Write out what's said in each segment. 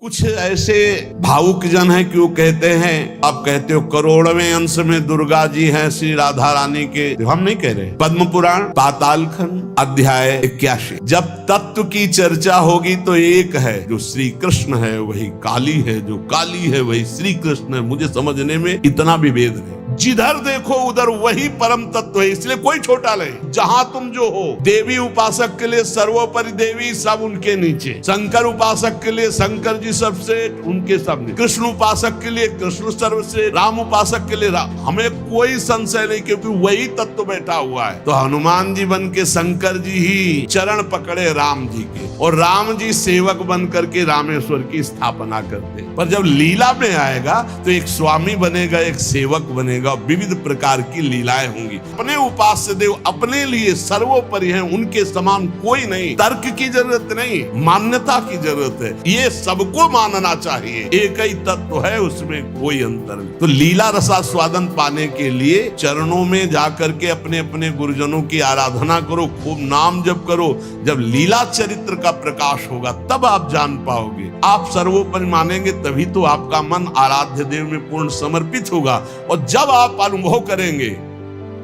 कुछ ऐसे भावुक जन हैं कि वो कहते हैं, आप कहते हो करोड़वें अंश में दुर्गा जी हैं श्री राधा रानी के, हम नहीं कह रहे। पद्म पुराण पाताल खंड अध्याय 81। जब तत्व की चर्चा होगी तो एक है, जो श्री कृष्ण है वही काली है, जो काली है वही श्री कृष्ण है। मुझे समझने में इतना भी भेद नहीं। जिधर देखो उधर वही परम तत्व है, इसलिए कोई छोटा नहीं। जहां तुम जो हो, देवी उपासक के लिए सर्वोपरि देवी, सब उनके नीचे। शंकर उपासक के लिए शंकर जी सबसे, उनके सब नीचे। कृष्ण उपासक के लिए कृष्ण सर्वश्रेष्ठ, राम उपासक के लिए राम। हमें कोई संशय नहीं, क्योंकि वही तत्व बैठा हुआ है। तो हनुमान जी बन के शंकर जी ही चरण पकड़े राम जी के, और राम जी सेवक बन करके रामेश्वर की स्थापना करते। पर जब लीला में आएगा तो एक स्वामी बनेगा, एक सेवक बनेगा, विविध प्रकार की लीलाएं होंगी। अपने उपास्य देव अपने लिए सर्वोपरि हैं, उनके समान कोई नहीं। तर्क की जरूरत नहीं, मान्यता की जरूरत है। ये सबको मानना चाहिए, एक ही तत्व है, उसमें कोई अंतर नहीं। तो लीला रसास्वादन पाने के लिए चरणों में जाकर के अपने अपने गुरुजनों की आराधना करो, खूब नाम जप करो। जब लीला चरित्र का प्रकाश होगा तब आप जान पाओगे। आप सर्वोपरि मानेंगे तभी तो आपका मन आराध्य देव में पूर्ण समर्पित होगा। और जब आप अनुभव करेंगे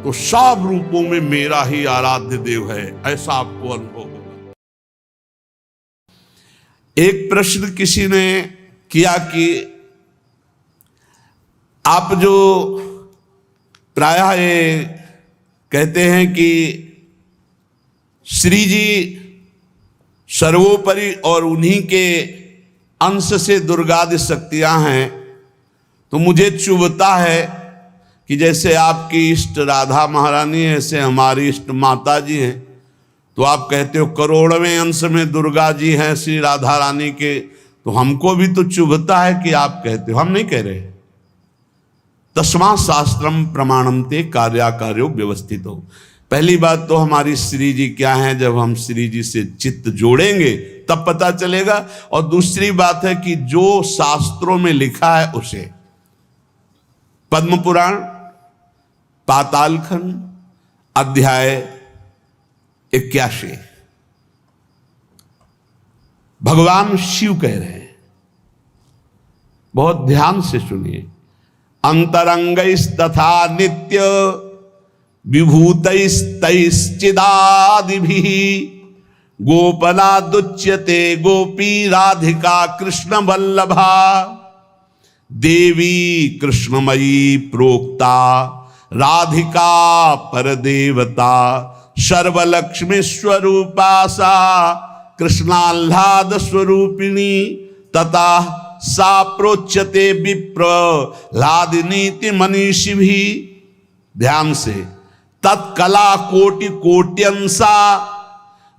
तो सब रूपों में मेरा ही आराध्य देव है, ऐसा आपको अनुभव होगा। एक प्रश्न किसी ने किया कि आप जो प्रायः ये कहते हैं कि श्री जी सर्वोपरि और उन्हीं के अंश से दुर्गादि शक्तियां हैं, तो मुझे चुभता है कि जैसे आपकी इष्ट राधा महारानी है, ऐसे हमारी इष्ट माता जी हैं। तो आप कहते हो करोड़वें अंश में दुर्गा जी हैं श्री राधा रानी के, तो हमको भी तो चुभता है कि आप कहते हो, हम नहीं कह रहे। तस्मात् शास्त्रम प्रमाणम ते कार्याकार्यो व्यवस्थित हो। पहली बात तो हमारी श्री जी क्या है, जब हम श्री जी से चित्त जोड़ेंगे तब पता चलेगा। और दूसरी बात है कि जो शास्त्रों में लिखा है उसे, पद्म पुराण पाताल खंड अध्याय 81, भगवान शिव कह रहे हैं, बहुत ध्यान से सुनिए। अंतरंगैस्तथा नित्य विभूतैस्तैश्चिदादिभिः गोपनादुच्यते गोपी राधिका कृष्ण वल्लभा। देवी कृष्णमयी प्रोक्ता राधिका परदेवता सर्वलक्ष्मी स्वरूपा सा कृष्णाह्लाद स्वरूपिणी तथा सा प्रोच्यते विप्र लादिनीति मनीषी भी। ध्यान से, तत्कला कोटि कोट्यंसा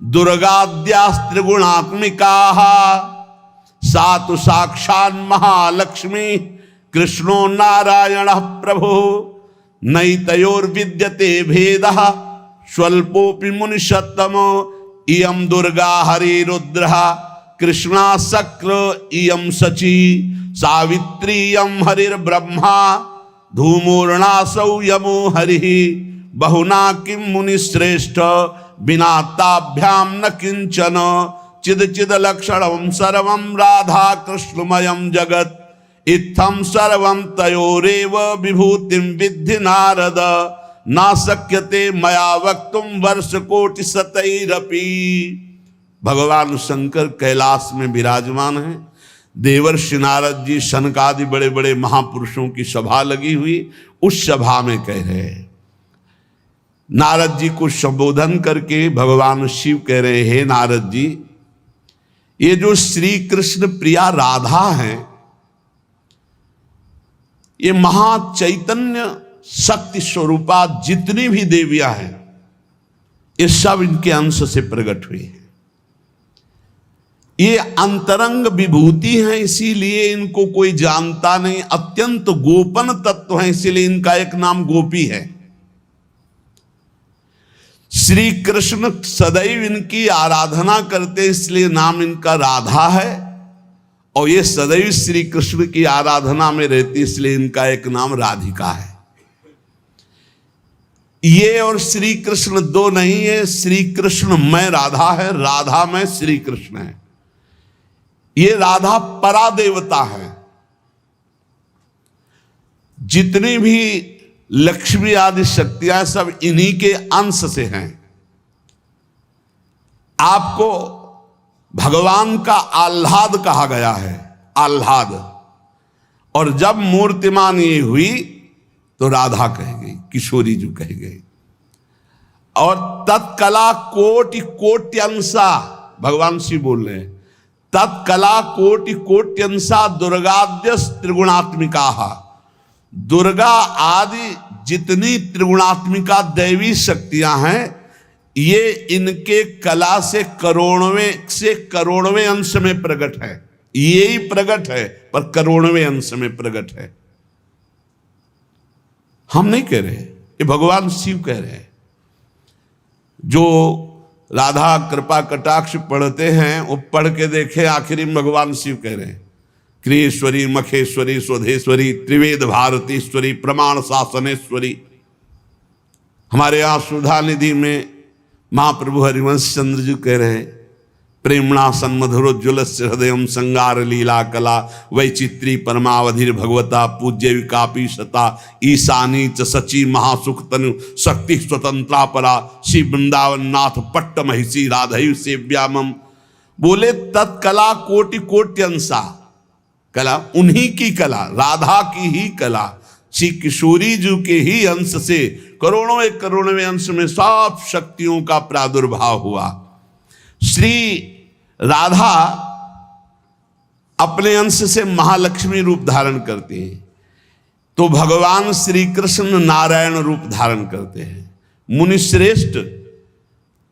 दुर्गाद्यास्त्रिगुणात्मिका सातु साक्षात् महालक्ष्मी कृष्णो नारायण प्रभु नैतयोर्विद्यते भेदः स्वल्पोऽपि मुनिषत्तमो इयं दुर्गा हरिरुद्रः कृष्णा शक्र इयं शची सावित्री इयं हरिर्ब्रह्मा धूमोर्णासौ यमो हरिः बहुना किं मुनिश्रेष्ठ बिना ताभ्यां न किंचन चिद चिद लक्षणं सर्वं राधा कृष्णमयं जगत् इत्थं सर्वं तयोरेव विभूतिं विद्धि नारद ना शक्यते मया वक्तुं वर्षकोटि शतैरपि। भगवान शंकर कैलाश में विराजमान है। देवर्षि नारद जी, शनकादि बड़े बड़े महापुरुषों की सभा लगी हुई, उस सभा में कह रहे हैं। नारद जी को संबोधन करके भगवान शिव कह रहे हैं, हे नारद जी, ये जो श्री कृष्ण प्रिया राधा है, ये महाचैतन्य शक्ति स्वरूपा जितनी भी देवियां हैं, ये सब इनके अंश से प्रकट हुई है। ये अंतरंग विभूति हैं, इसीलिए इनको कोई जानता नहीं। अत्यंत गोपन तत्व हैं, इसीलिए इनका एक नाम गोपी है। श्री कृष्ण सदैव इनकी आराधना करते, इसलिए नाम इनका राधा है। और ये सदैव श्री कृष्ण की आराधना में रहती, इसलिए इनका एक नाम राधिका है। ये और श्री कृष्ण दो नहीं है, श्री कृष्ण में राधा है, राधा में श्री कृष्ण है। ये राधा परा देवता है। जितनी भी लक्ष्मी आदि शक्तियां सब इन्हीं के अंश से हैं। आपको भगवान का आह्लाद कहा गया है, आह्लाद। और जब मूर्तिमान ये हुई तो राधा कह गई, किशोरी जी कह गई। और तत्कला कोटि कोट्यंसा, भगवान शिव बोल रहे हैं, तत्कला कोटि कोट्यंसा दुर्गाद्य त्रिगुणात्मिका। दुर्गा आदि जितनी त्रिगुणात्मिका दैवी शक्तियां हैं, ये इनके कला से करोड़वें अंश में प्रकट है। यही प्रकट है पर करोड़वें अंश में प्रकट है। हम नहीं कह रहे, ये भगवान शिव कह रहे हैं। जो राधा कृपा कटाक्ष पढ़ते हैं वो पढ़ के देखे, आखिरी में भगवान शिव कह रहे हैं, क्रियेश्वरी मखेश्वरी स्वधेश्वरी त्रिवेद भारतीश्वरी प्रमाण शासनेश्वरी। हमारे यहाँ सुधा निधि में महाप्रभु हरिवंश चंद्र जी कह रहे हैं, प्रेमणा सन्मधुरोज्वल हृदय संगार लीला कला वैचित्री परमावधिर भगवता पूज्य विकापी शता ईशानी च सची महासुख तनु शक्ति स्वतंत्रा परा श्री वृंदावन नाथ पट्ट महिषी राधयु सेव्यामम। बोले तत्कला कोटि कोट्यंसा, कला उन्हीं की कला, राधा की ही कला, श्री किशोरी जी के ही अंश से करोड़ों अंश में सब शक्तियों का प्रादुर्भाव हुआ। श्री राधा अपने अंश से महालक्ष्मी रूप धारण करती हैं, तो भगवान श्री कृष्ण नारायण रूप धारण करते हैं। मुनिश्रेष्ठ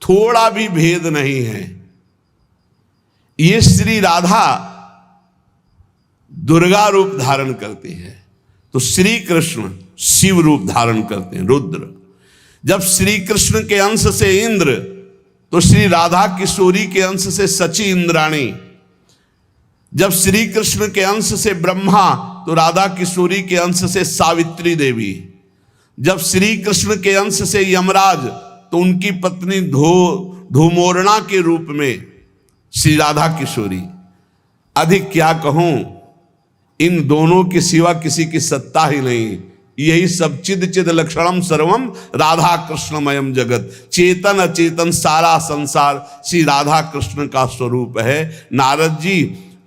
थोड़ा भी भेद नहीं है। ये श्री राधा दुर्गा रूप धारण करती है, तो श्री कृष्ण शिव रूप धारण करते हैं, रुद्र। जब श्री कृष्ण के अंश से इंद्र, तो श्री राधा किशोरी के अंश से सची इंद्राणी। जब श्री कृष्ण के अंश से ब्रह्मा, तो राधा किशोरी के अंश से सावित्री देवी। जब श्री कृष्ण के अंश से यमराज, तो उनकी पत्नी धूमोरणा के रूप में श्री राधा किशोरी। अधिक क्या कहूं, इन दोनों के सिवा किसी की सत्ता ही नहीं। यही सब चिद चिद लक्षणम सर्वम राधा कृष्णमयम जगत। चेतन अचेतन सारा संसार श्री राधा कृष्ण का स्वरूप है। नारद जी,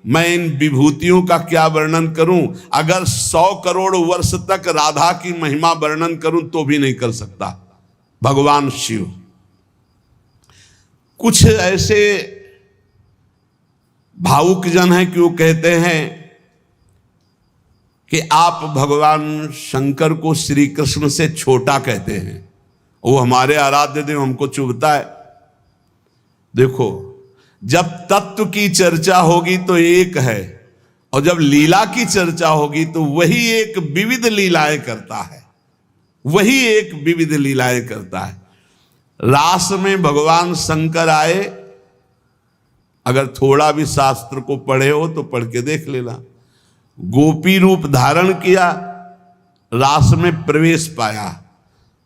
मैं इन विभूतियों का क्या वर्णन करूं? अगर 100 करोड़ वर्ष तक राधा की महिमा वर्णन करूं तो भी नहीं कर सकता। भगवान शिव कुछ ऐसे भावुक जन हैं कि वो कहते हैं कि आप भगवान शंकर को श्री कृष्ण से छोटा कहते हैं, वो हमारे आराध्य देव, हमको चुभता है। देखो, जब तत्व की चर्चा होगी तो एक है, और जब लीला की चर्चा होगी तो वही एक विविध लीलाएं करता है, वही एक विविध लीलाएं करता है। रास में भगवान शंकर आए, अगर थोड़ा भी शास्त्र को पढ़े हो तो पढ़ के देख लेना। गोपी रूप धारण किया, रास में प्रवेश पाया,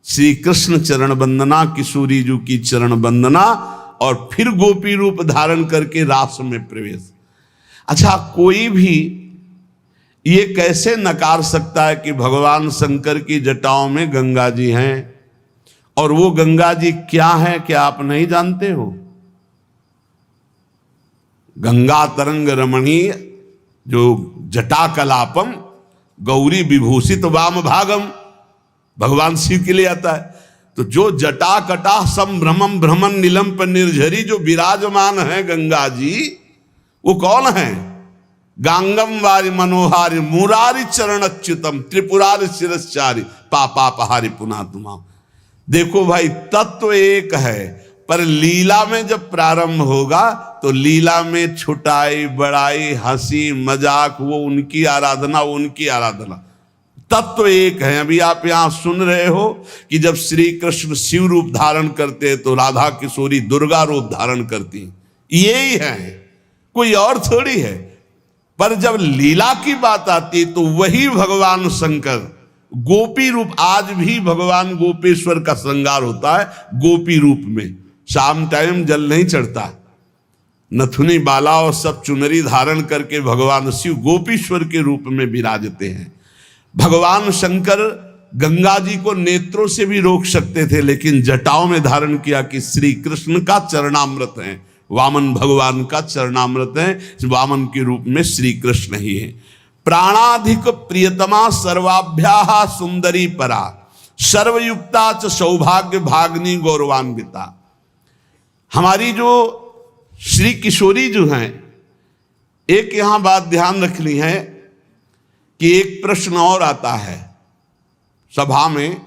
श्री कृष्ण चरण वंदना, किशोरी जी की चरण वंदना, और फिर गोपी रूप धारण करके रास में प्रवेश। अच्छा, कोई भी ये कैसे नकार सकता है कि भगवान शंकर की जटाओं में गंगा जी हैं, और वो गंगा जी क्या है, क्या आप नहीं जानते हो? गंगा तरंग रमणीय जो जटा कलापम गौरी विभूषित वाम भागम, भगवान शिव के लिए आता है। तो जो जटा कटा संभ्रमम भ्रमण नीलम पर निर्झरी जो विराजमान है गंगा जी, वो कौन है? गांगम वारि मनोहारि मुरारी चरण अच्युतम त्रिपुरारि शिरश्चारी पापापहारि पुना तुमा। देखो भाई, तत्व एक है, पर लीला में जब प्रारंभ होगा तो लीला में छुटाई बड़ाई हंसी मजाक वो उनकी आराधना, वो उनकी आराधना। तत्व एक है। अभी आप यहां सुन रहे हो कि जब श्री कृष्ण शिव रूप धारण करते हैं तो राधा किशोरी दुर्गा रूप धारण करती, यही है, कोई और थोड़ी है। पर जब लीला की बात आती तो वही भगवान शंकर गोपी रूप, आज भी भगवान गोपेश्वर का श्रृंगार होता है गोपी रूप में। शाम टाइम जल नहीं चढ़ता, नथुनी बाला और सब चुनरी धारण करके भगवान शिव गोपीश्वर के रूप में विराजते हैं। भगवान शंकर गंगा जी को नेत्रों से भी रोक सकते थे, लेकिन जटाओं में धारण किया कि श्री कृष्ण का चरणामृत है, वामन भगवान का चरणामृत है, वामन के रूप में श्री कृष्ण ही है। प्राणाधिक प्रियतमा सर्वाभ्याः सुंदरी परा, सर्वयुक्ता च सौभाग्य भाग्नि गौरवान्विता। हमारी जो श्री किशोरी जो हैं, एक यहां बात ध्यान रखनी है कि एक प्रश्न और आता है सभा में,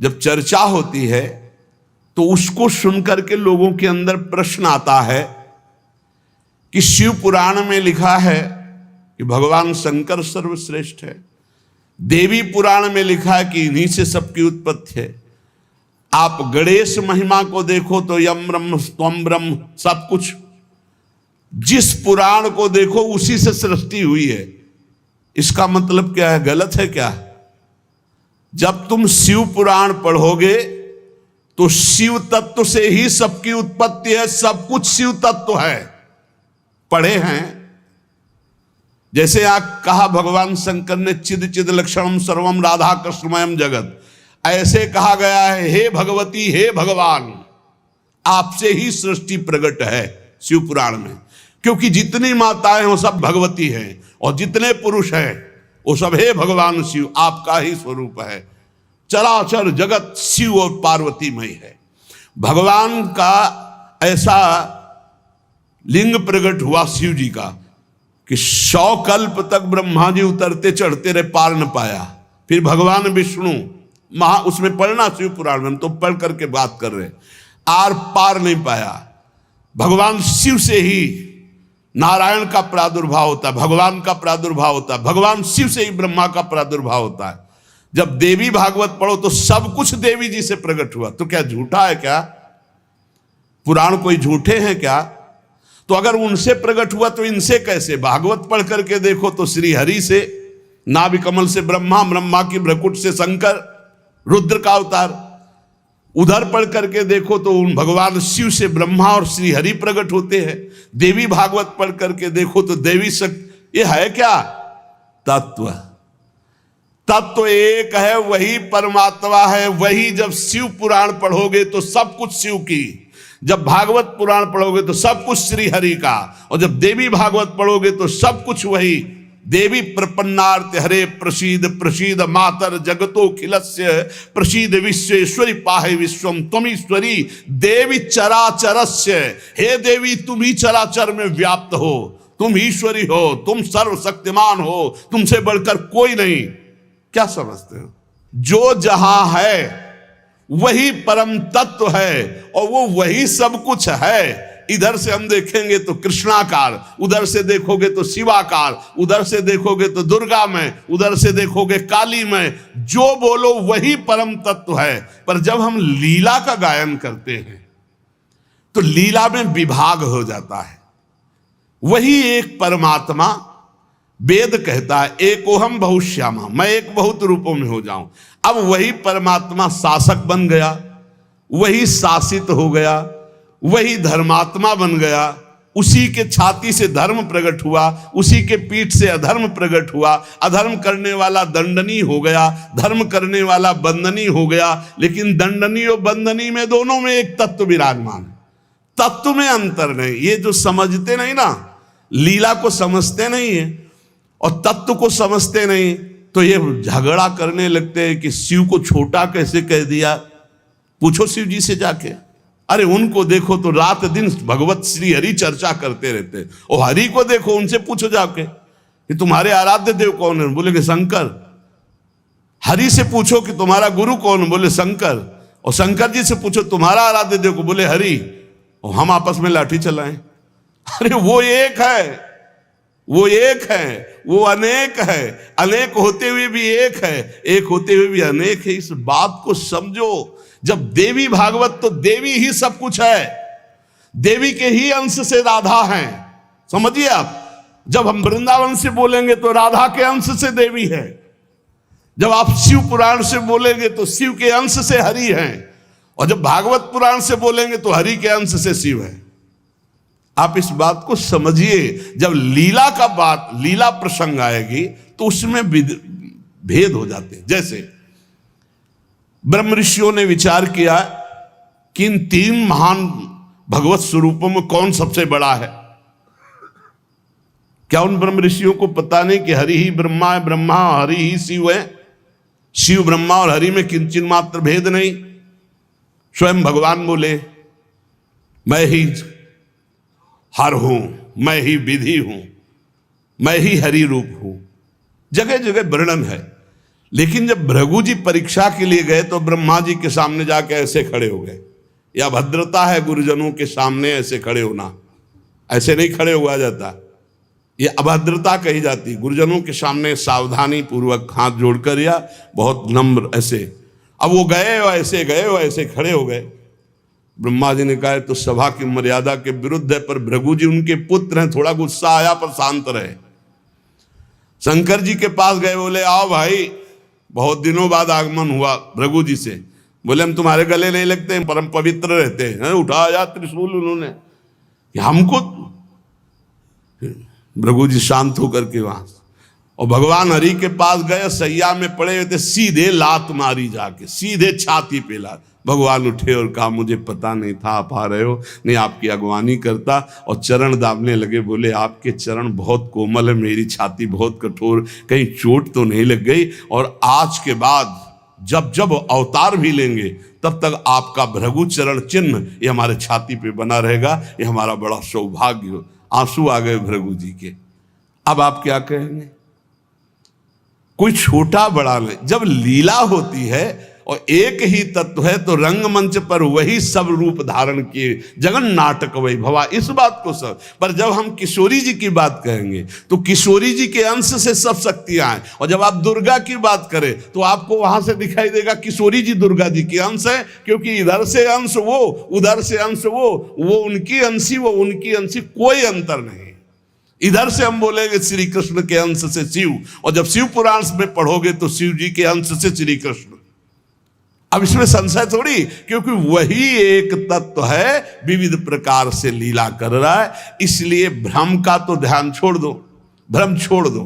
जब चर्चा होती है तो उसको सुनकर के लोगों के अंदर प्रश्न आता है कि शिव पुराण में लिखा है कि भगवान शंकर सर्वश्रेष्ठ है, देवी पुराण में लिखा है कि इन्हीं से सबकी उत्पत्ति है। आप गणेश महिमा को देखो तो यम ब्रह्म त्वम ब्रह्म, सब कुछ जिस पुराण को देखो उसी से सृष्टि हुई है। इसका मतलब क्या है? गलत है क्या? जब तुम शिव पुराण पढ़ोगे तो शिव तत्व से ही सबकी उत्पत्ति है, सब कुछ शिव तत्व है। पढ़े हैं, जैसे आप कहा भगवान शंकर ने चिद चिद लक्षणम सर्वम राधा कृष्णमयम जगत, ऐसे कहा गया है हे भगवती हे भगवान, आपसे ही सृष्टि प्रकट है शिव पुराण में, क्योंकि जितनी माताएं वो सब भगवती हैं और जितने पुरुष हैं वो सब हे भगवान शिव, आपका ही स्वरूप है। चराचर जगत शिव और पार्वतीमय है। भगवान का ऐसा लिंग प्रकट हुआ शिव जी का कि 100 कल्प तक ब्रह्मा जी उतरते चढ़ते रहे, पार न पाया। फिर भगवान विष्णु उसमें पढ़ना शिव पुराण में, हम तो पढ़ करके बात कर रहे, आर पार नहीं पाया। भगवान शिव से ही नारायण का प्रादुर्भाव होता है, भगवान का प्रादुर्भाव होता है, भगवान शिव से ही ब्रह्मा का प्रादुर्भाव होता है। जब देवी भागवत पढ़ो तो सब कुछ देवी जी से प्रकट हुआ, तो क्या झूठा है क्या? पुराण कोई झूठे हैं क्या? तो अगर उनसे प्रकट हुआ तो इनसे कैसे? भागवत पढ़ करके देखो तो श्री हरि से, नाभि कमल से ब्रह्मा, ब्रह्मा की भ्रकुट से शंकर, रुद्र का अवतार। उधर पढ़ करके देखो तो उन भगवान शिव से ब्रह्मा और श्री हरि प्रकट होते हैं। देवी भागवत पढ़ करके देखो तो देवी शक्ति। ये है क्या? तत्व। तत्व एक है, वही परमात्मा है, वही। जब शिव पुराण पढ़ोगे तो सब कुछ शिव की, जब भागवत पुराण पढ़ोगे तो सब कुछ श्री हरि का, और जब देवी भागवत पढ़ोगे तो सब कुछ वही। देवी प्रपन्नार्थ हरे प्रसीद प्रसीद मातर जगतो खिलस्य प्रसीद विश्वेश्वरी पाहे विश्वम त्वमीश्वरी देवी चराचरस्य। हे देवी, तुम ही चराचर में व्याप्त हो, तुम ईश्वरी हो, तुम सर्वशक्तिमान हो, तुमसे बढ़कर कोई नहीं। क्या समझते हो? जो जहां है वही परम तत्व है और वो वही सब कुछ है। इधर से हम देखेंगे तो कृष्णाकार, उधर से देखोगे तो शिवाकार, उधर से देखोगे तो दुर्गा में, उधर से देखोगे काली में। जो बोलो वही परम तत्व है। पर जब हम लीला का गायन करते हैं तो लीला में विभाग हो जाता है। वही एक परमात्मा, वेद कहता है एकोहम बहुश्यामा, मैं एक बहुत रूपों में हो जाऊं। अब वही परमात्मा शासक बन गया, वही शासित हो गया, वही धर्मात्मा बन गया। उसी के छाती से धर्म प्रकट हुआ, उसी के पीठ से अधर्म प्रकट हुआ। अधर्म करने वाला दंडनी हो गया, धर्म करने वाला बंदनी हो गया। लेकिन दंडनी और बंदनी में दोनों में एक तत्व विराजमान है, तत्व में अंतर नहीं। ये जो समझते नहीं ना, लीला को समझते नहीं है और तत्व को समझते नहीं, तो ये झगड़ा करने लगते हैं कि शिव को छोटा कैसे कह दिया। पूछो शिव जी से जाके, अरे उनको देखो तो रात दिन भगवत श्री हरि चर्चा करते रहते, और हरि को देखो, उनसे पूछो जाके कि तुम्हारे आराध्य देव कौन है, बोलेंगे शंकर। हरि से पूछो कि तुम्हारा गुरु कौन, बोले शंकर। और शंकर जी से पूछो तुम्हारा आराध्य देव को, बोले हरि। और हम आपस में लाठी चलाएं। अरे वो एक है, वो एक है, वो अनेक है। अनेक होते हुए भी एक है, एक होते हुए भी अनेक है। इस बात को समझो। जब देवी भागवत, तो देवी ही सब कुछ है, देवी के ही अंश से राधा है। समझिए आप, जब हम वृंदावन से बोलेंगे तो राधा के अंश से देवी है। जब आप शिव पुराण से बोलेंगे तो शिव के अंश से हरि है, और जब भागवत पुराण से बोलेंगे तो हरि के अंश से शिव है। आप इस बात को समझिए, जब लीला का बात, लीला प्रसंग आएगी तो उसमें भेद हो जाते हैं। जैसे ब्रह्म ऋषियों ने विचार किया कि इन तीन महान भगवत स्वरूपों में कौन सबसे बड़ा है। क्या उन ब्रह्म ऋषियों को पता नहीं कि हरि ही ब्रह्मा है, ब्रह्मा हरि ही शिव है, शिव ब्रह्मा और हरि में किंचित मात्र भेद नहीं। स्वयं भगवान बोले मैं ही हर हूं, मैं ही विधि हूं, मैं ही हरि रूप हूं। जगह जगह वर्णन है। लेकिन जब भृगु जी परीक्षा के लिए गए तो ब्रह्मा जी के सामने जाके ऐसे खड़े हो गए। यह भद्रता है गुरुजनों के सामने ऐसे खड़े होना, ऐसे नहीं खड़े हुआ जाता, ये अभद्रता कही जाती। गुरुजनों के सामने सावधानी पूर्वक हाथ जोड़कर या बहुत नम्र ऐसे। अब वो गए ऐसे खड़े हो गए। ब्रह्मा जी ने कहा तो सभा की मर्यादा के विरुद्ध है, पर भृगु जी उनके पुत्र हैं, थोड़ा गुस्सा आया पर शांत रहे। शंकर जी के पास गए, बोले आओ भाई, बहुत दिनों बाद आगमन हुआ भृगु जी से। बोले हम तुम्हारे गले नहीं लगते हैं, परम पवित्र रहते हैं। उठाया त्रिशूल उन्होंने कि हमको। भृगु जी शांत होकर के वहां, और भगवान हरि के पास गए, सैया में पड़े हुए थे, सीधे लात मारी जाके, सीधे छाती पे लात। भगवान उठे और कहा मुझे पता नहीं था आप आ रहे हो, नहीं आपकी अगवानी करता। और चरण दाबने लगे, बोले आपके चरण बहुत कोमल है, मेरी छाती बहुत कठोर, कहीं चोट तो नहीं लग गई। और आज के बाद जब जब अवतार भी लेंगे तब तक आपका भृगु चरण चिन्ह ये हमारे छाती पे बना रहेगा, ये हमारा बड़ा सौभाग्य हो। आंसू आ गए भृगु जी के। अब आप क्या कहेंगे? कोई छोटा बड़ा नहीं। जब लीला होती है और एक ही तत्व है तो रंगमंच पर वही सब रूप धारण किए, जगन नाटक वही भवा, इस बात को सब। पर जब हम किशोरी जी की बात कहेंगे तो किशोरी जी के अंश से सब शक्तियां हैं। और जब आप दुर्गा की बात करें तो आपको वहां से दिखाई देगा किशोरी जी दुर्गा जी के अंश है, क्योंकि इधर से अंश वो, उधर से अंश वो उनकी अंशी, वो उनकी अंशी, कोई अंतर नहीं। इधर से हम बोलेंगे श्री कृष्ण के अंश से शिव, और जब शिव पुराण में पढ़ोगे तो शिव जी के अंश से श्री कृष्ण। अब इसमें संशय थोड़ी, क्योंकि वही एक तत्व है, विविध प्रकार से लीला कर रहा है। इसलिए भ्रम का तो ध्यान छोड़ दो, भ्रम छोड़ दो।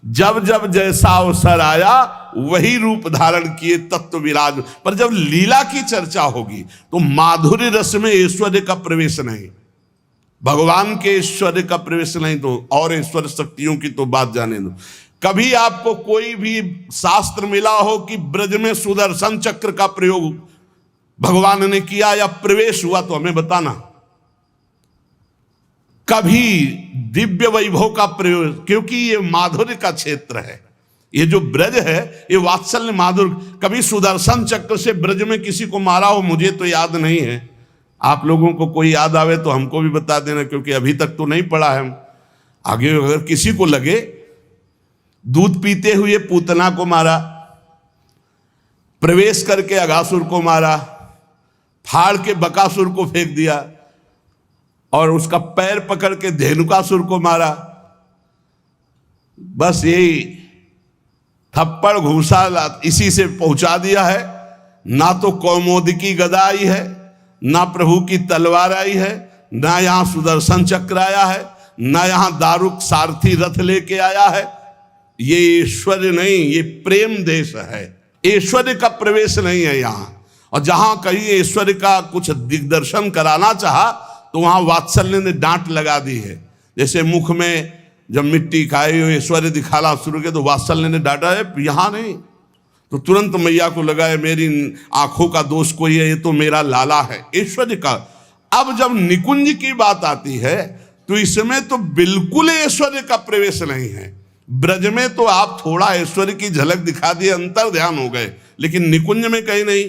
जब जब जैसा अवसर आया वही रूप धारण किए तत्व विराज। पर जब लीला की चर्चा होगी तो माधुर्य रस में ऐश्वर्य का प्रवेश नहीं, भगवान के ऐश्वर्य का प्रवेश नहीं, तो और ऐश्वर्य शक्तियों की तो बात जाने दो। कभी आपको कोई भी शास्त्र मिला हो कि ब्रज में सुदर्शन चक्र का प्रयोग भगवान ने किया या प्रवेश हुआ, तो हमें बताना। कभी दिव्य वैभव का प्रयोग, क्योंकि ये माधुर्य का क्षेत्र है, ये जो ब्रज है ये वात्सल्य माधुर्य। कभी सुदर्शन चक्र से ब्रज में किसी को मारा हो, मुझे तो याद नहीं है। आप लोगों को कोई याद आवे तो हमको भी बता देना, क्योंकि अभी तक तो नहीं पढ़ा है। आगे अगर किसी को लगे, दूध पीते हुए पूतना को मारा, प्रवेश करके अगासुर को मारा, फाड़ के बकासुर को फेंक दिया, और उसका पैर पकड़ के धेनुकासुर को मारा। बस यही थप्पड़ घूसा इसी से पहुंचा दिया है। ना तो कौमोदकी गदा आई है, ना प्रभु की तलवार आई है, ना यहां सुदर्शन चक्र आया है, ना यहां दारुक सारथी रथ लेके आया है। ये ऐश्वर्य नहीं, ये प्रेम देश है, ऐश्वर्य का प्रवेश नहीं है यहाँ। और जहां कहीं ऐश्वर्य का कुछ दिग्दर्शन कराना चाहा तो वहां वात्सल्य ने डांट लगा दी है। जैसे मुख में जब मिट्टी खाई हो ऐश्वर्य दिखाना शुरू किया तो वात्सल्य ने डांटा है, यहाँ नहीं। तो तुरंत मैया को लगा है मेरी आंखों का दोष कोई है, ये तो मेरा लाला है, ऐश्वर्य का। अब जब निकुंज की बात आती है तो इसमें तो बिल्कुल ऐश्वर्य का प्रवेश नहीं है। ब्रज में तो आप थोड़ा ऐश्वर्य की झलक दिखा दिए, अंतर ध्यान हो गए, लेकिन निकुंज में कहीं नहीं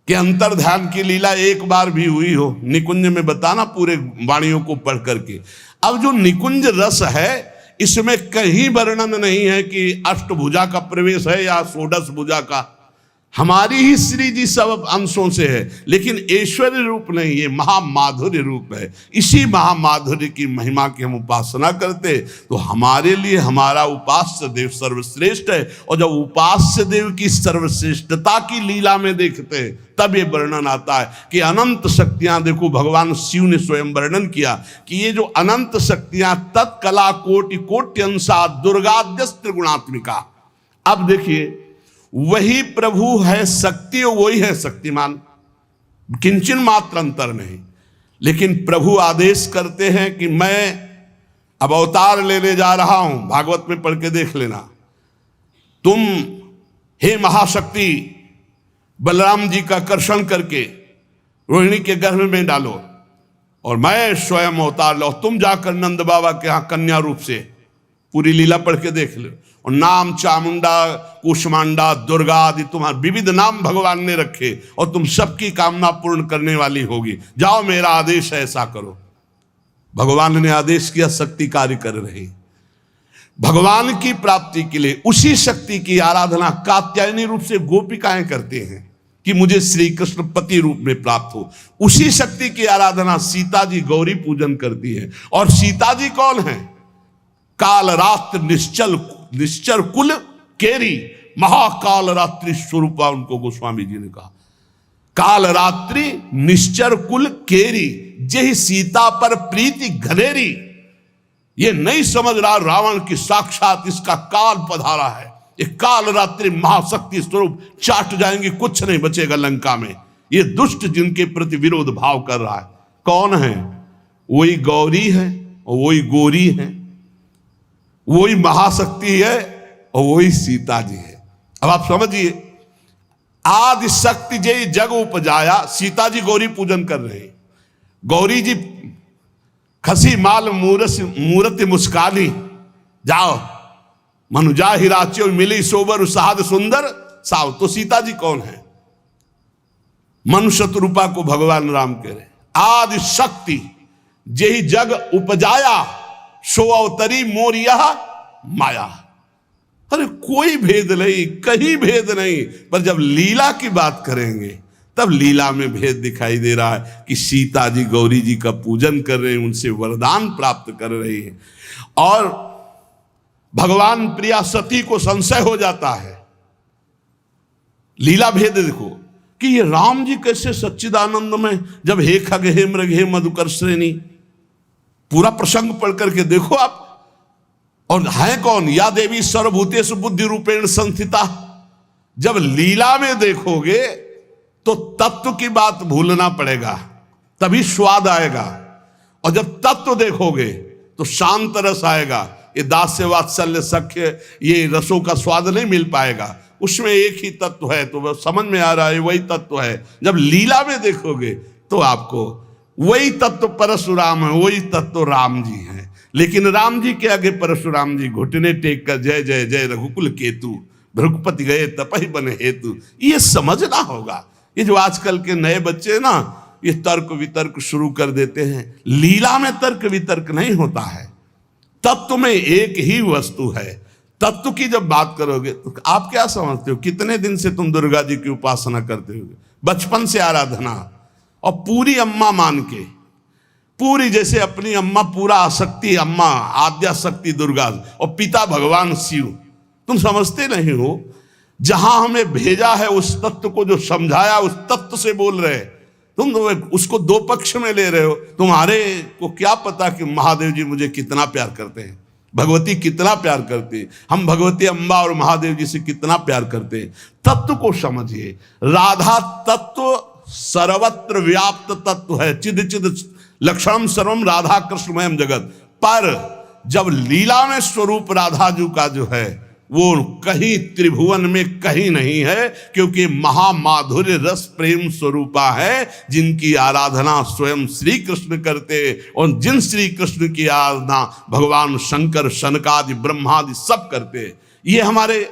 कि अंतर ध्यान की लीला एक बार भी हुई हो। निकुंज में बताना पूरे वाणियों को पढ़ करके। अब जो निकुंज रस है इसमें कहीं वर्णन नहीं है कि अष्टभुजा का प्रवेश है या षोडश भुजा का। हमारी ही श्री जी सब अंशों से है, लेकिन ऐश्वर्य रूप नहीं, ये महामाधुर्य रूप है। इसी महामाधुर्य की महिमा की हम उपासना करते तो हमारे लिए हमारा उपास्य देव सर्वश्रेष्ठ है। और जब उपास्य देव की सर्वश्रेष्ठता की लीला में देखते हैं तब ये वर्णन आता है कि अनंत शक्तियां, देखो भगवान शिव ने स्वयं वर्णन किया कि ये जो अनंत शक्तियां तत्कला कोटि कोट्यंसा दुर्गाद्यस्त्र गुणात्मिका। अब देखिए, वही प्रभु है शक्ति, वही है शक्तिमान, किंचन मात्र अंतर नहीं। लेकिन प्रभु आदेश करते हैं कि मैं अब अवतार लेने जा रहा हूं, भागवत में पढ़ के देख लेना, तुम हे महाशक्ति बलराम जी का कर्षण करके रोहिणी के गर्भ में डालो और मैं स्वयं अवतार लो। तुम जाकर नंद बाबा के यहाँ कन्या रूप से पूरी लीला पढ़ के देख लो। और नाम चामुंडा, कुष्मांडा, दुर्गा आदि तुम्हारे विविध नाम भगवान ने रखे और तुम सबकी कामना पूर्ण करने वाली होगी। जाओ, मेरा आदेश है, ऐसा करो। भगवान ने आदेश किया, शक्ति कार्य कर रही। भगवान की प्राप्ति के लिए उसी शक्ति की आराधना कात्यायनी रूप से गोपिकाएं करते हैं कि मुझे श्री कृष्ण पति रूप में प्राप्त हो। उसी शक्ति की आराधना सीता जी गौरी पूजन करती है। और सीता जी कौन है? काल रात्र निश्चर कुल केरी, महाकाल रात्रि स्वरूपा उनको गोस्वामी जी ने कहा। काल रात्रि निश्चर कुल केरी, जय सीता पर प्रीति घनेरी। ये नहीं समझ रहा रावण की साक्षात इसका काल पधारा है। ये काल रात्रि महाशक्ति स्वरूप चाट जाएंगे, कुछ नहीं बचेगा लंका में। ये दुष्ट जिनके प्रति विरोध भाव कर रहा है कौन है? वही गौरी है और वही गोरी है, वही महाशक्ति है और वही सीता जी है। अब आप समझिए, आदि शक्ति जय जग उपजाया, सीता जी गौरी पूजन कर रहे हैं। गौरी जी खसी माल मूर्ति मुस्कानी, जाओ मनुजा हिराच्यो मिली सोबर साध सुंदर साव। तो सीता जी कौन है? मनुष्य रूपा को भगवान राम कह रहे। आदि शक्ति जय जग उपजाया, सो अवतरी मोर यह माया। अरे कोई भेद नहीं, कहीं भेद नहीं। पर जब लीला की बात करेंगे तब लीला में भेद दिखाई दे रहा है कि सीता जी गौरी जी का पूजन कर रहे हैं, उनसे वरदान प्राप्त कर रही हैं। और भगवान प्रिया सती को संशय हो जाता है। लीला भेद देखो कि ये राम जी कैसे सच्चिदानंद में, जब हे खग हे मृग हे मधुकर श्रेणी, पूरा प्रसंग पढ़ करके देखो आप। और है कौन? या देवी सर्वभूतेषु बुद्धि रूपेण संस्थिता। जब लीला में देखोगे तो तत्व की बात भूलना पड़ेगा, तभी स्वाद आएगा। और जब तत्व देखोगे तो शांत रस आएगा। ये दास्य वात्सल्य सख्य, ये रसों का स्वाद नहीं मिल पाएगा। उसमें एक ही तत्व है, तो वह समझ में आ रहा है वही तत्व है। जब लीला में देखोगे तो आपको वही तत्व परशुराम है, वही तत्व राम जी हैं। लेकिन राम जी के आगे परशुराम जी घुटने टेक कर जय जय जय रघुकुल केतु, भृगुपति गए तपहि बन हेतु। ये समझना होगा। ये जो आजकल के नए बच्चे ना, ये तर्क वितर्क शुरू कर देते हैं। लीला में तर्क वितर्क नहीं होता है, तत्व में एक ही वस्तु है। तत्व की जब बात करोगे तो आप क्या समझते हो? कितने दिन से तुम दुर्गा जी की उपासना करते हो? बचपन से आराधना, और पूरी अम्मा मान के, पूरी जैसे अपनी अम्मा, पूरा आसक्ति अम्मा, आद्या शक्ति दुर्गा, और पिता भगवान शिव। तुम समझते नहीं हो, जहां हमें भेजा है उस तत्व को, जो समझाया उस तत्व से बोल रहे। तुम उसको दो पक्ष में ले रहे हो। तुम्हारे को क्या पता कि महादेव जी मुझे कितना प्यार करते हैं, भगवती कितना प्यार करती है, हम भगवती अम्बा और महादेव जी से कितना प्यार करते हैं। तत्व को समझिए। राधा तत्व सर्वत्र व्याप्त तत्व है, चिद चिद लक्षणम सर्वम राधा कृष्णमयम जगत। पर जब लीला में स्वरूप राधा जी का जो है वो कहीं त्रिभुवन में कहीं नहीं है, क्योंकि महामाधुर्य रस प्रेम स्वरूपा है, जिनकी आराधना स्वयं श्री कृष्ण करते। और जिन श्री कृष्ण की आराधना भगवान शंकर, शनकादि, ब्रह्मादि सब करते। ये हमारे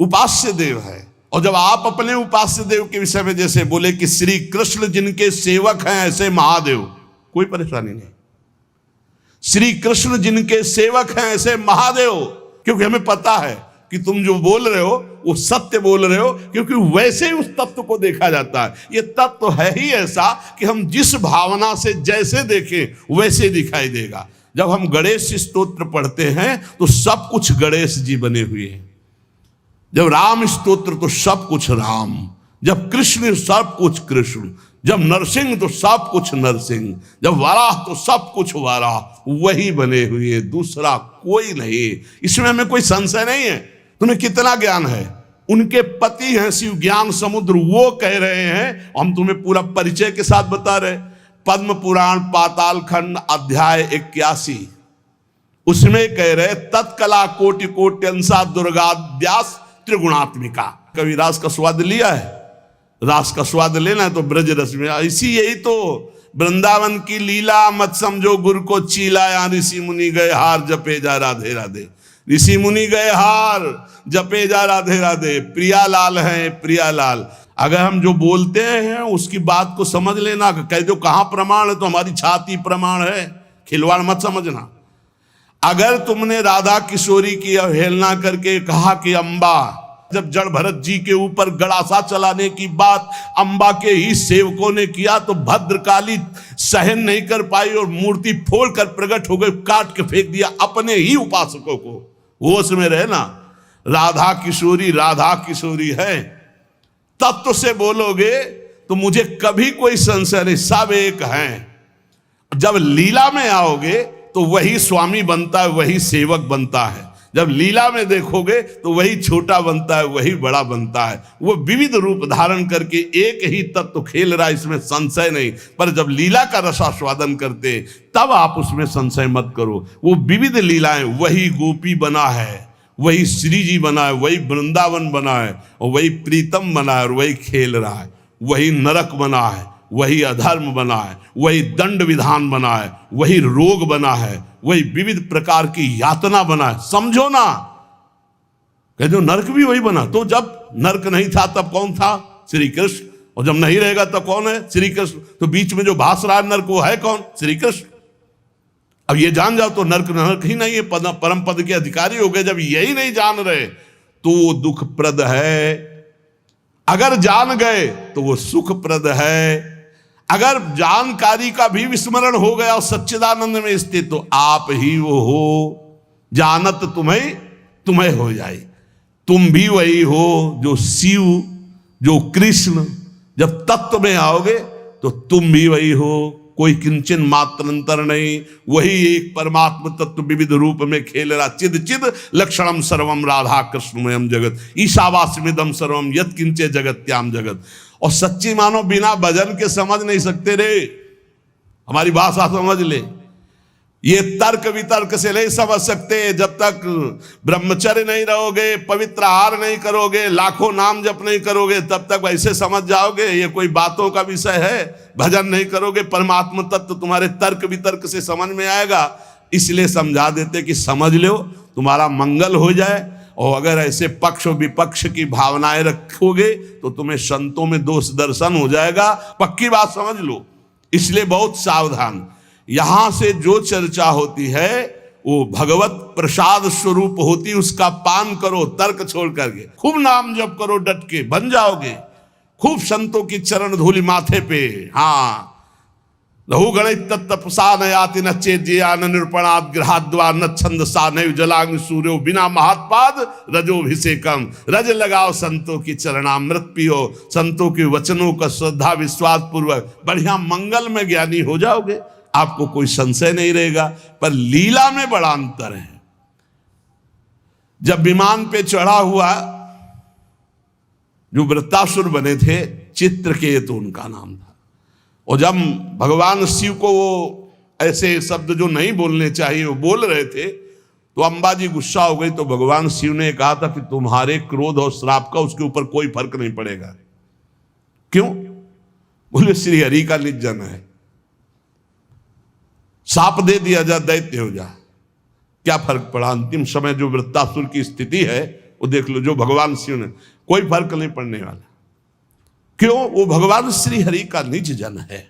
उपास्य देव है। और जब आप अपने उपास्य देव के विषय में जैसे बोले कि श्री कृष्ण जिनके सेवक हैं ऐसे महादेव, कोई परेशानी नहीं। श्री कृष्ण जिनके सेवक हैं ऐसे महादेव, क्योंकि हमें पता है कि तुम जो बोल रहे हो वो सत्य बोल रहे हो, क्योंकि वैसे ही उस तत्व को देखा जाता है। ये तत्व है ही ऐसा कि हम जिस भावना से जैसे देखें वैसे दिखाई देगा। जब हम गणेश स्तोत्र पढ़ते हैं तो सब कुछ गणेश जी बने हुए हैं, जब राम स्तोत्र तो सब कुछ राम, जब कृष्ण सब कुछ कृष्ण, जब नरसिंह तो सब कुछ नरसिंह, जब वाराह तो सब कुछ वाराह, वही बने हुए, दूसरा कोई नहीं। इसमें हमें कोई संशय नहीं है। तुम्हें कितना ज्ञान है? उनके पति हैं शिव ज्ञान समुद्र, वो कह रहे हैं, हम तुम्हें पूरा परिचय के साथ बता रहे। पद्म पुराण पाताल खंड अध्याय 81 उसमें कह रहे तत्कला कोटि कोट्यंसा दुर्गाद्यास त्रिगुणात्मिका। कभी रास का स्वाद लिया है? रास का स्वाद लेना है तो ब्रज रस में, इसी यही तो वृंदावन की लीला, मत समझो गुरु को चीला, या ऋषि मुनि गए हार जपे जा राधे राधे। ऋषि मुनि गए हार जपे जा राधे राधे, प्रियालाल हैं प्रियालाल। अगर हम जो बोलते हैं उसकी बात को समझ लेना, कह दो कहाँ प्रमाण है तो हमारी छाती प्रमाण है, खिलवाड़ मत समझना। अगर तुमने राधा किशोरी की अवहेलना करके कहा कि अम्बा, जब जड़ भरत जी के ऊपर गड़ासा चलाने की बात अम्बा के ही सेवकों ने किया तो भद्रकाली सहन नहीं कर पाई और मूर्ति फोड़कर प्रकट हो गई, काट के फेंक दिया अपने ही उपासकों को। होश में रहे ना, राधा किशोरी है। तत्व से बोलोगे तो मुझे कभी कोई संशय नहीं, सब एक हैं। जब लीला में आओगे तो वही स्वामी बनता है, वही सेवक बनता है। जब लीला में देखोगे तो वही छोटा बनता है, वही बड़ा बनता है। वो विविध रूप धारण करके एक ही तत्व खेल रहा है, इसमें संशय नहीं। पर जब लीला का रसास्वादन करते तब आप उसमें संशय मत करो। वो विविध लीलाएं, वही गोपी बना है, वही श्री जी बना है, वही वृंदावन बना है, और वही प्रीतम बना है और वही खेल रहा है। वही नरक बना है, वही अधर्म बना है, वही दंड विधान बना है, वही रोग बना है, वही विविध प्रकार की यातना बना है। समझो ना, कह दो नरक भी वही बना। तो जब नरक नहीं था तब कौन था? श्री कृष्ण। और जब नहीं रहेगा तब कौन है? श्री कृष्ण। तो बीच में जो भास रहा है नरक, वो है कौन? श्री कृष्ण। अब ये जान जाओ तो नरक ही नहीं है, परम पद के अधिकारी हो गए। जब यही नहीं जान रहे तो वो दुखप्रद है, अगर जान गए तो वो सुखप्रद है। अगर जानकारी का भी विस्मरण हो गया और सच्चिदानंद में स्थित तो आप ही वो हो, जानत तुम्हें हो जाए। तुम भी वही हो जो शिव, जो कृष्ण। जब तत्व में आओगे तो तुम भी वही हो, कोई किंचन मात्र अंतर नहीं। वही एक परमात्म तत्व विविध रूप में खेल रहा। चिद चिद लक्षणम सर्वम राधा कृष्णमयम जगत ईशावास्यमिदम सर्वम यत् किंचे जगत्याम जगत। और सच्ची मानो बिना भजन के समझ नहीं सकते रे, हमारी भाषा समझ ले। ये तर्क वितर्क से नहीं समझ सकते। जब तक ब्रह्मचर्य नहीं रहोगे, पवित्र आहार नहीं करोगे, लाखों नाम जप नहीं करोगे, तब तक वैसे समझ जाओगे ये कोई बातों का विषय है। भजन नहीं करोगे, परमात्म तत्व तुम्हारे तर्क वितर्क से समझ में आएगा। इसलिए समझा देते कि समझ लो, तुम्हारा मंगल हो जाए। और अगर ऐसे पक्ष और विपक्ष की भावनाएं रखोगे तो तुम्हें संतों में दोष दर्शन हो जाएगा। पक्की बात समझ लो। इसलिए बहुत सावधान। यहां से जो चर्चा होती है वो भगवत प्रसाद स्वरूप होती, उसका पान करो तर्क छोड़ करके। खूब नाम जप करो, डट के बन जाओगे। खूब संतों की चरण धूलि माथे पे। हाँ, लहु गणित तत्तपसा न याति न चेज्या न निरूपणात् गृहाद्वा न छंदसा न जलांग सूर्यो बिना महात्पाद रजोभिषेकम। रज लगाओ संतों की चरणामृत पियो, संतों के वचनों का श्रद्धा विश्वास पूर्वक बढ़िया मंगल में ज्ञानी हो जाओगे। आपको कोई संशय नहीं रहेगा। पर लीला में बड़ा अंतर है। जब विमान पे चढ़ा हुआ जो वृत्तासुर बने थे, चित्रकेतु उनका नाम था, और जब भगवान शिव को वो ऐसे शब्द जो नहीं बोलने चाहिए वो बोल रहे थे तो अंबा जी गुस्सा हो गई। तो भगवान शिव ने कहा था कि तुम्हारे क्रोध और श्राप का उसके ऊपर कोई फर्क नहीं पड़ेगा। क्यों? बोले श्री हरि का निज जन है, साप दे दिया जा, दैत्य हो जा, क्या फर्क पड़ा? अंतिम समय जो वृत्तासुर की स्थिति है वो देख लो। जो भगवान शिव ने, कोई फर्क नहीं पड़ने वाला। क्यों? वो भगवान श्री हरि का निज जन है,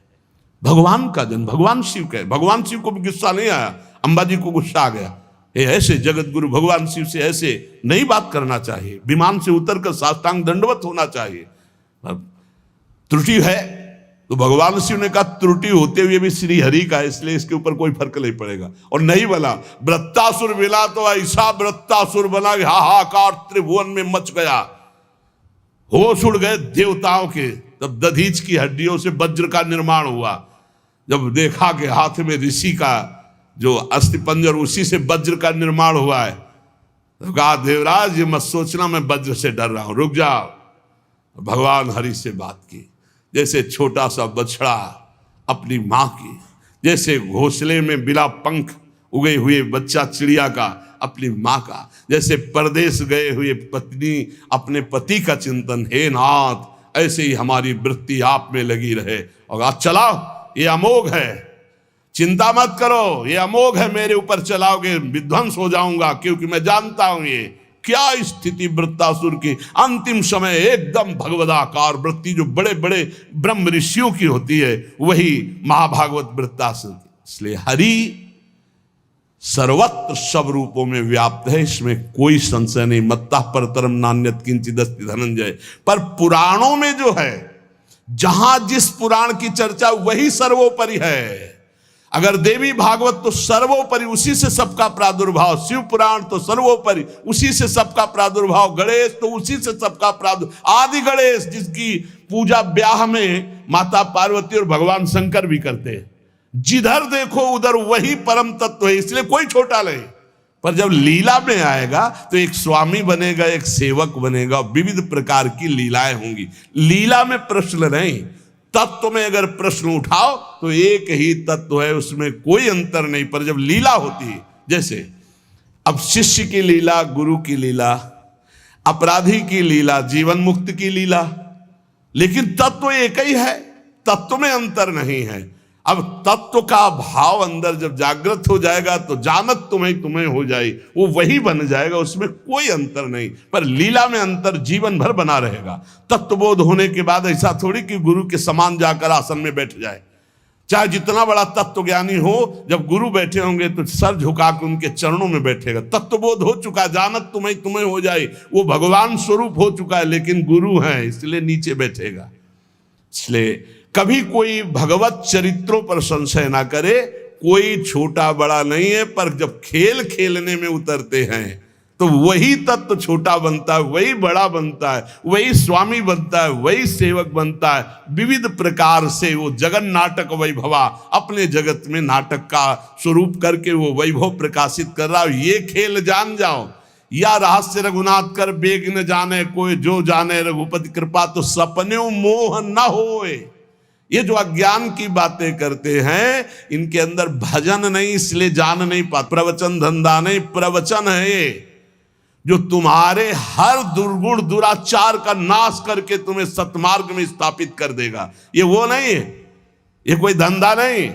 भगवान का जन, भगवान शिव का है। भगवान शिव को भी गुस्सा नहीं आया, अंबा जी को गुस्सा आ गया। ये ऐसे जगत गुरु भगवान शिव से ऐसे नहीं बात करना चाहिए, विमान से उतरकर साष्टांग दंडवत होना चाहिए। त्रुटि है तो भगवान शिव ने कहा त्रुटि होते हुए भी श्री हरि का, इसलिए इसके ऊपर कोई फर्क नहीं पड़ेगा। और नहीं बना, वृत्तासुर मिला तो ऐसा वृत्तासुर बना कि हाहाकार त्रिभुवन में मच गया, होश उड़ गए देवताओं के। तब दधीच की हड्डियों से वज्र का निर्माण हुआ। जब देखा कि हाथ में ऋषि का जो अस्थिपंजर, उसी से वज्र का निर्माण हुआ है, तो कहा देवराज ये मत सोचना मैं वज्र से डर रहा हूं, रुक जाओ। भगवान हरि से बात की, जैसे छोटा सा बछड़ा अपनी माँ की, जैसे घोंसले में बिना पंख उगे हुए बच्चा चिड़िया का अपनी माँ का, जैसे परदेश गए हुए पत्नी अपने पति का चिंतन, हे नाथ ऐसे ही हमारी वृत्ति आप में लगी रहे। और आज चलाओ, ये अमोघ है, चिंता मत करो, ये अमोघ है, मेरे ऊपर चलाओगे विध्वंस हो जाऊंगा, क्योंकि मैं जानता हूं ये क्या स्थिति वृत्तासुर की। अंतिम समय एकदम भगवदाकार वृत्ति जो बड़े बड़े ब्रह्म ऋषियों की होती है, वही महाभागवत वृत्तासुर की। इसलिए हरि सर्वत्र सब रूपों में व्याप्त है, इसमें कोई संशय नहीं। मत्तः परतरम नान्यत् किंचिदस्ति धनंजय। पर पुराणों में जो है, जहां जिस पुराण की चर्चा वही सर्वोपरि है। अगर देवी भागवत तो सर्वोपरि, उसी से सबका प्रादुर्भाव, शिव पुराण तो सर्वोपरि, उसी से सबका प्रादुर्भाव, गणेश तो उसी से सबका प्रादुर्भाव, आदि गणेश जिसकी पूजा ब्याह में माता पार्वती और भगवान शंकर भी करते हैं। जिधर देखो उधर वही परम तत्व है, इसलिए कोई छोटा नहीं। पर जब लीला में आएगा तो एक स्वामी बनेगा, एक सेवक बनेगा, विविध प्रकार की लीलाएं होंगी। लीला में प्रश्न नहीं, तत्व में अगर प्रश्न उठाओ तो एक ही तत्व है, उसमें कोई अंतर नहीं। पर जब लीला होती है, जैसे अब शिष्य की लीला, गुरु की लीला, अपराधी की लीला, जीवन मुक्त की लीला, लेकिन तत्व एक ही है, तत्व में अंतर नहीं है। अब तत्व का भाव अंदर जब जागृत हो जाएगा तो जानत तुम्हें हो जाए, वो वही बन जाएगा, उसमें कोई अंतर नहीं। पर लीला में अंतर जीवन भर बना रहेगा। तत्वबोध होने के बाद ऐसा थोड़ी कि गुरु के समान जाकर आसन में बैठ जाए, चाहे जितना बड़ा तत्व ज्ञानी हो, जब गुरु बैठे होंगे तो सर झुका के उनके चरणों में बैठेगा। तत्वबोध हो चुका, जानत तुम्हें हो जाए, वो भगवान स्वरूप हो चुका है, लेकिन गुरु है इसलिए नीचे बैठेगा। इसलिए कभी कोई भगवत चरित्रों पर संशय ना करे, कोई छोटा बड़ा नहीं है। पर जब खेल खेलने में उतरते हैं तो वही तत्व छोटा बनता है, वही बड़ा बनता है, वही स्वामी बनता है, वही सेवक बनता है। विविध प्रकार से वो जगन नाटक वैभवा अपने जगत में नाटक का स्वरूप करके वो वैभव प्रकाशित कर रहा है। ये खेल जान जाओ, या रहस्य रघुनाथ कर बेग न जाने कोई, जो जाने रघुपति कृपा तो सपने मोह न होए। ये जो अज्ञान की बातें करते हैं, इनके अंदर भजन नहीं, इसलिए जान नहीं पाते। प्रवचन धंधा नहीं, प्रवचन है ये जो तुम्हारे हर दुर्गुण दुराचार का नाश करके तुम्हें सतमार्ग में स्थापित कर देगा। ये वो नहीं है, ये कोई धंधा नहीं,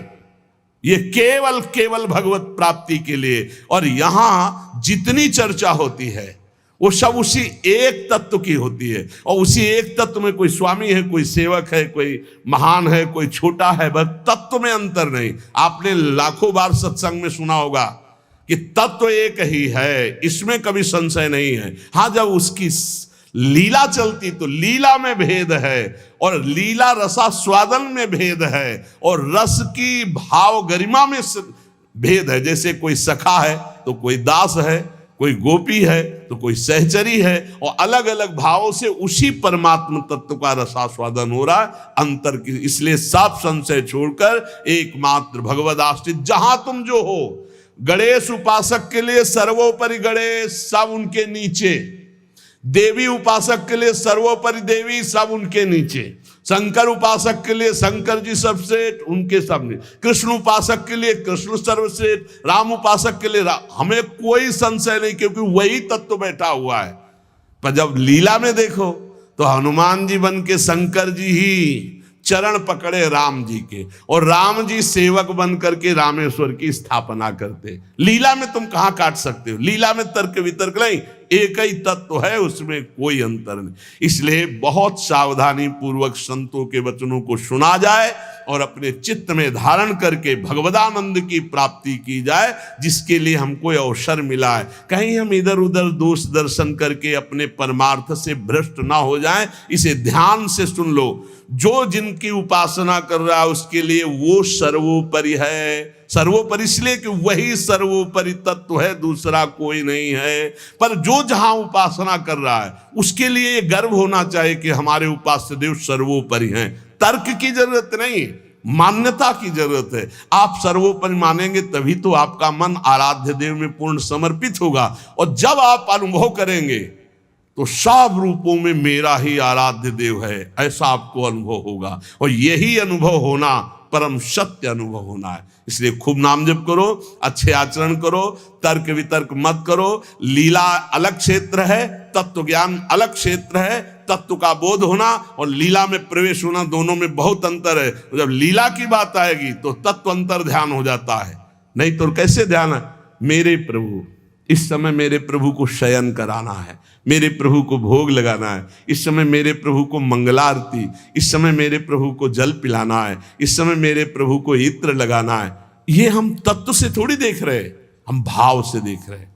ये केवल भगवत प्राप्ति के लिए। और यहां जितनी चर्चा होती है वो सब उसी एक तत्व की होती है, और उसी एक तत्व में कोई स्वामी है, कोई सेवक है, कोई महान है, कोई छोटा है, बस तत्व में अंतर नहीं। आपने लाखों बार सत्संग में सुना होगा कि तत्व एक ही है, इसमें कभी संशय नहीं है। हाँ, जब उसकी लीला चलती तो लीला में भेद है, और लीला रसास्वादन में भेद है, और रस की भाव गरिमा में भेद है। जैसे कोई सखा है तो कोई दास है, कोई गोपी है तो कोई सहचरी है, और अलग अलग भावों से उसी परमात्मा तत्व का रसास्वादन हो रहा है। अंतर की, इसलिए सब संशय छोड़कर एकमात्र भगवद आश्रित जहां तुम जो हो। गणेश उपासक के लिए सर्वोपरि गणेश, सब उनके नीचे। देवी उपासक के लिए सर्वोपरि देवी, सब उनके नीचे। शंकर उपासक के लिए शंकर जी सर्वश्रेष्ठ, उनके सामने। कृष्ण उपासक के लिए कृष्ण सर्वश्रेष्ठ, राम उपासक के लिए राम। हमें कोई संशय नहीं, क्योंकि वही तत्व बैठा हुआ है। पर जब लीला में देखो तो हनुमान जी बन के शंकर जी ही चरण पकड़े राम जी के, और राम जी सेवक बन करके रामेश्वर की स्थापना करते। लीला में तुम कहां काट सकते हो? लीला में तर्क वितर्क नहीं, एक ही तत्व है, उसमें कोई अंतर नहीं। इसलिए बहुत सावधानी पूर्वक संतों के वचनों को सुना जाए और अपने चित्त में धारण करके भगवदानंद की प्राप्ति की जाए, जिसके लिए हमको अवसर मिला है। कहीं हम इधर उधर दोष दर्शन करके अपने परमार्थ से भ्रष्ट ना हो जाएं, इसे ध्यान से सुन लो। जो जिनकी उपासना कर रहा है उसके लिए वो सर्वोपरि है। सर्वोपरि इसलिए कि वही सर्वोपरि तत्व है, दूसरा कोई नहीं है। पर जो जहां उपासना कर रहा है उसके लिए ये गर्व होना चाहिए कि हमारे उपास्य देव सर्वोपरि हैं। तर्क की जरूरत नहीं, मान्यता की जरूरत है। आप सर्वोपरि मानेंगे तभी तो आपका मन आराध्य देव में पूर्ण समर्पित होगा। और जब आप अनुभव करेंगे तो सब रूपों में मेरा ही आराध्य देव है, ऐसा आपको अनुभव होगा। और यही अनुभव होना परम सत्य अनुभव होना है। इसलिए खूब नाम जप करो, अच्छे आचरण करो, तर्क वितर्क मत करो। लीला अलग क्षेत्र है, तत्व ज्ञान अलग क्षेत्र है। तत्व का बोध होना और लीला में प्रवेश होना, दोनों में बहुत अंतर है। जब लीला की बात आएगी तो तत्व अंतर ध्यान हो जाता है, नहीं तो कैसे ध्यान है। मेरे प्रभु, इस समय मेरे प्रभु को शयन कराना है, मेरे प्रभु को भोग लगाना है, इस समय मेरे प्रभु को मंगलारती, इस समय मेरे प्रभु को जल पिलाना है, इस समय मेरे प्रभु को इत्र लगाना है। ये हम तत्व से थोड़ी देख रहे, हम भाव से देख रहे।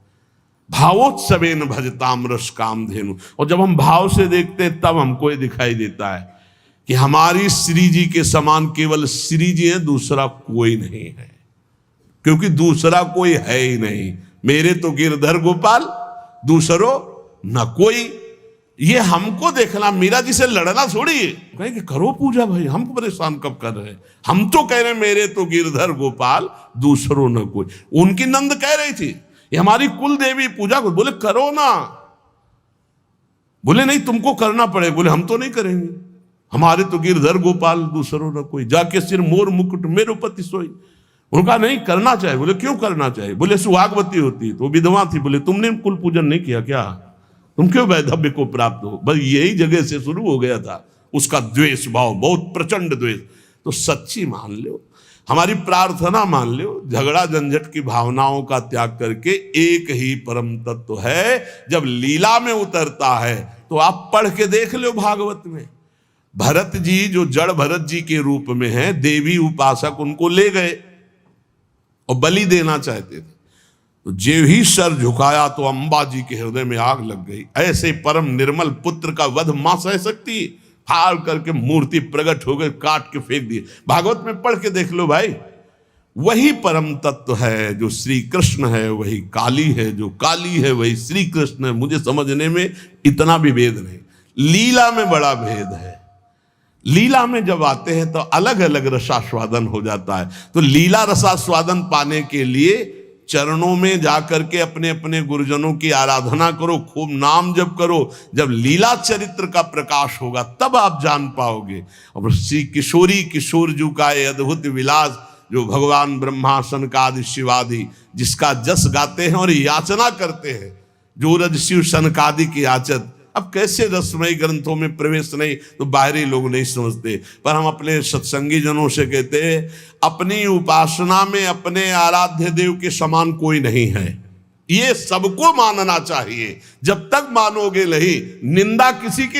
भावोत्सवेन भजताम रस कामधेनु। और जब हम भाव से देखते हैं तब हमको ये दिखाई देता है कि हमारी श्री जी के समान केवल श्री जी है, दूसरा कोई नहीं है। क्योंकि दूसरा कोई है ही नहीं। मेरे तो गिरधर गोपाल, दूसरो न कोई। ये हमको देखना, मीरा जी से लड़ना थोड़ी है। कहेंगे करो पूजा भाई, हमको परेशान कब कर रहे हैं। हम तो कह रहे मेरे तो गिरधर गोपाल, दूसरो न कोई। उनकी नंद कह रही थी ये हमारी कुल देवी पूजा को, बोले करो ना। बोले नहीं तुमको करना पड़े। बोले हम तो नहीं करेंगे, हमारे तो गिरधर गोपाल, दूसरो न कोई। जाके सिर मोर मुकुट मेरो पति सोई। उनका नहीं करना चाहिए। बोले क्यों करना चाहिए। बोले सुहागवती होती तो विधवा थी। बोले तुमने कुल पूजन नहीं किया क्या, तुम क्यों वैधव्य को प्राप्त हो। बस यही जगह से शुरू हो गया था उसका द्वेष भाव, बहुत प्रचंड द्वेष। तो सच्ची मान लो, हमारी प्रार्थना मान लो, झगड़ा झंझट की भावनाओं का त्याग करके एक ही परम तत्व है। जब लीला में उतरता है तो आप पढ़ के देख लो भागवत में। भरत जी जो जड़ भरत जी के रूप में है, देवी उपासक उनको ले गए और बलि देना चाहते थे। तो जो ही सर झुकाया तो अंबा जी के हृदय में आग लग गई। ऐसे परम निर्मल पुत्र का वध मां सह सकती, फाड़ करके मूर्ति प्रकट हो गई, काट के फेंक दिए। भागवत में पढ़ के देख लो भाई। वही परम तत्व है जो श्री कृष्ण है, वही काली है, जो काली है वही श्री कृष्ण है। मुझे समझने में इतना भी भेद नहीं, लीला में बड़ा भेद है। लीला में जब आते हैं तो अलग अलग रसास्वादन हो जाता है। तो लीला रसास्वादन पाने के लिए चरणों में जाकर के अपने अपने गुरुजनों की आराधना करो, खूब नाम जप करो। जब लीला चरित्र का प्रकाश होगा तब आप जान पाओगे। और श्री किशोरी किशोर जी का ये अद्भुत विलास, जो भगवान ब्रह्मा सनकादि शिवादि जिसका जस गाते हैं और याचना करते हैं, जो रज शिव सनकादि की याचत। अब कैसे रसमयी ग्रंथों में प्रवेश नहीं तो बाहरी लोग नहीं समझते, पर हम अपने सत्संगी जनों से कहते हैं अपनी उपासना में अपने आराध्य देव के समान कोई नहीं है। ये सबको मानना चाहिए। जब तक मानोगे नहीं, निंदा किसी की